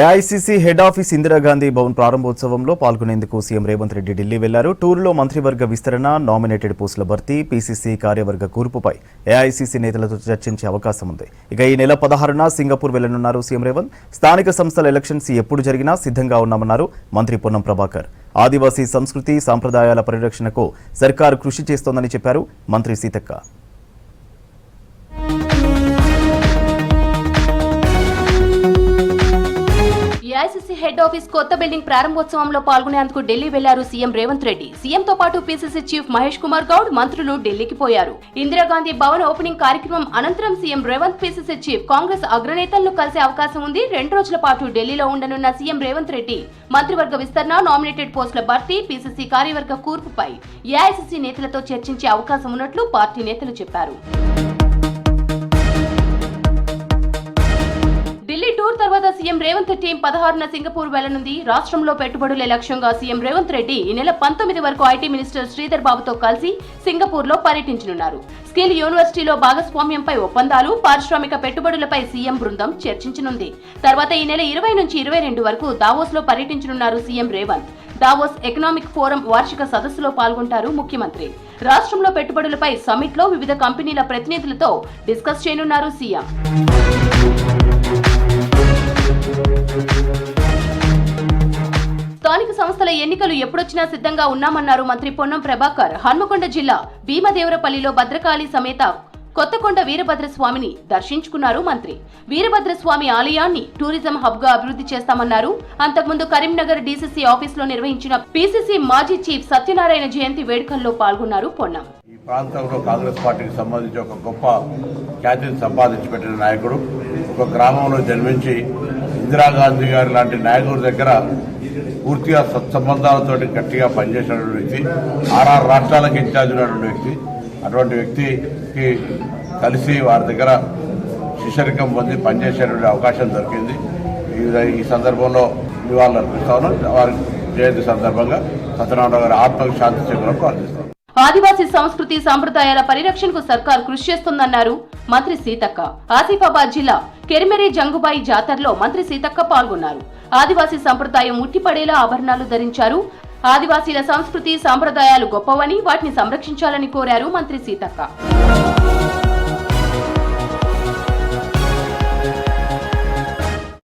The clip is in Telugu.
AICC head office Indira Gandhi Bhavan ప్రారంభోత్సవంలో పాల్గొనేందుకు సీఎం రేవంత్ రెడ్డి ఢిల్లీ వెళ్లారు. టూర్లో మంత్రివర్గ విస్తరణ, నామినేటెడ్ పోస్టుల భర్తీ, పీసీసీ కార్యవర్గ కూర్పుపై ఏఐసీసీ నేతలతో చర్చించే అవకాశం ఉంది. ఇక ఈ నెల 16న సింగపూర్ వెళ్లనున్నారు సీఎం రేవంత్. స్థానిక సంస్థల ఎలక్షన్స్ ఎప్పుడు జరిగినా సిద్ధంగా ఉన్నామన్నారు మంత్రి పొన్నం ప్రభాకర్. ఆదివాసీ సంస్కృతి సంప్రదాయాల పరిరక్షణకు సర్కారు కృషి చేస్తోందని చెప్పారు మంత్రి సీతక్క. ఏఐసీసీ హెడ్ ఆఫీస్ కొత్త బిల్డింగ్ ప్రారంభోత్సవంలో పాల్గొనేందుకు ఢిల్లీ వెళ్లారు సీఎం రేవంత్ రెడ్డి. సీఎంతో పాటు పీసీసీ చీఫ్ మహేష్ కుమార్ గౌడ్, మంత్రులు ఢిల్లీకి పోయారు. ఇందిరాగాంధీ భవన్ ఓపెనింగ్ కార్యక్రమం అనంతరం CM Revanth PCC chief, Congress అగ్రనేతలను కలిసే అవకాశం ఉంది. 2 రోజుల పాటు ఢిల్లీలో ఉండనున్న సీఎం రేవంత్ రెడ్డి మంత్రివర్గ విస్తరణ, నామినేటెడ్ పోస్టుల భర్తీ, పీసీసీ కార్యవర్గ కూర్పుపై ఏఐసీసీ నేతలతో చర్చించే అవకాశం ఉన్నట్లు పార్టీ నేతలు చెప్పారు. ఢిల్లీ టూర్ తర్వాత సీఎం రేవంత్ టీం 16న సింగపూర్ వెళ్లనుంది. రాష్ట్రంలో పెట్టుబడులే లక్ష్యంగా సీఎం రేవంత్ రెడ్డి ఈ నెల 19 వరకు ఐటీ మినిస్టర్ శ్రీధర్ బాబుతో కలిసి సింగపూర్ లో పర్యటించనున్నారు. స్కిల్ యూనివర్సిటీలో భాగస్వామ్యంపై ఒప్పందాలు, పారిశ్రామిక పెట్టుబడులపై సీఎం బృందం చర్చించనుంది. తర్వాత ఈ నెల 20 నుంచి 22 వరకు దావోస్ లో పర్యటించనున్నారు CM Revanth. Davos economic forum వార్షిక సదస్సులో పాల్గొంటారు ముఖ్యమంత్రి. రాష్ట్రంలో పెట్టుబడులపై సమ్మిట్ లో వివిధ కంపెనీల ప్రతినిధులతో డిస్కస్ చేయనున్నారు సీఎం. స్థానిక సంస్థల ఎన్నికలు ఎప్పుడొచ్చినా సిద్ధంగా ఉన్నామన్నారు మంత్రి పొన్నం ప్రభాకర్. హన్మకొండ జిల్లా భీమదేవరపల్లిలో భద్రకాళి సమేత కొత్తకొండ వీరభద్రస్వామిని దర్శించుకున్నారు మంత్రి. వీరభద్రస్వామి ఆలయాన్ని టూరిజం హబ్ గా అభివృద్ధి చేస్తామన్నారు. అంతకుముందు కరీంనగర్ డీసీసీ ఆఫీస్ లో నిర్వహించిన పీసీసీ మాజీ చీఫ్ సత్యనారాయణ జయంతి వేడుకల్లో పాల్గొన్నారు పొన్నం. ఈ ప్రాంతంలో కాంగ్రెస్ పార్టీకి సంబంధించి ఒక గొప్ప ఖ్యాతిని సంపాదించి పెట్టిన నాయకుడు, ఒక గ్రామంలో జన్మించి ఇందిరాగాంధీ గారి లాంటి నాయకుడి దగ్గర పూర్తిగా సత్సంబంధాలతో గట్టిగా పనిచేసినటువంటి వ్యక్తి, 6 రాష్ట్రాలకు ఇన్ఛార్జ్ ఉన్నటువంటి వ్యక్తి. అటువంటి వ్యక్తికి కలిసి వారి దగ్గర శిష్యరికం పొంది పనిచేసేటువంటి అవకాశం దొరికింది. ఈ సందర్భంలో నివాళులు అర్పిస్తాను. వారి జయంతి సందర్భంగా సత్యనారాయణ గారి ఆత్మకు శాంతి చేకూరని ప్రార్థిస్తాను. ఆదివాసీ సంస్కృతి సంప్రదాయాల పరిరక్షణకు సర్కార్ కృషి చేస్తుందన్నారు మంత్రి సీతక్క. ఆసిఫాబాద్ జిల్లా కెరిమెరి జంగుబాయి జాతరలో మంత్రి సీతక్క పాల్గొన్నారు. ఆదివాసీ సంప్రదాయం ఉట్టిపడేలా ఆభరణాలు ధరించారు. ఆదివాసీల సంస్కృతి సంప్రదాయాలు గొప్పవని, వాటిని సంరక్షించాలని కోరారు మంత్రి సీతక్క.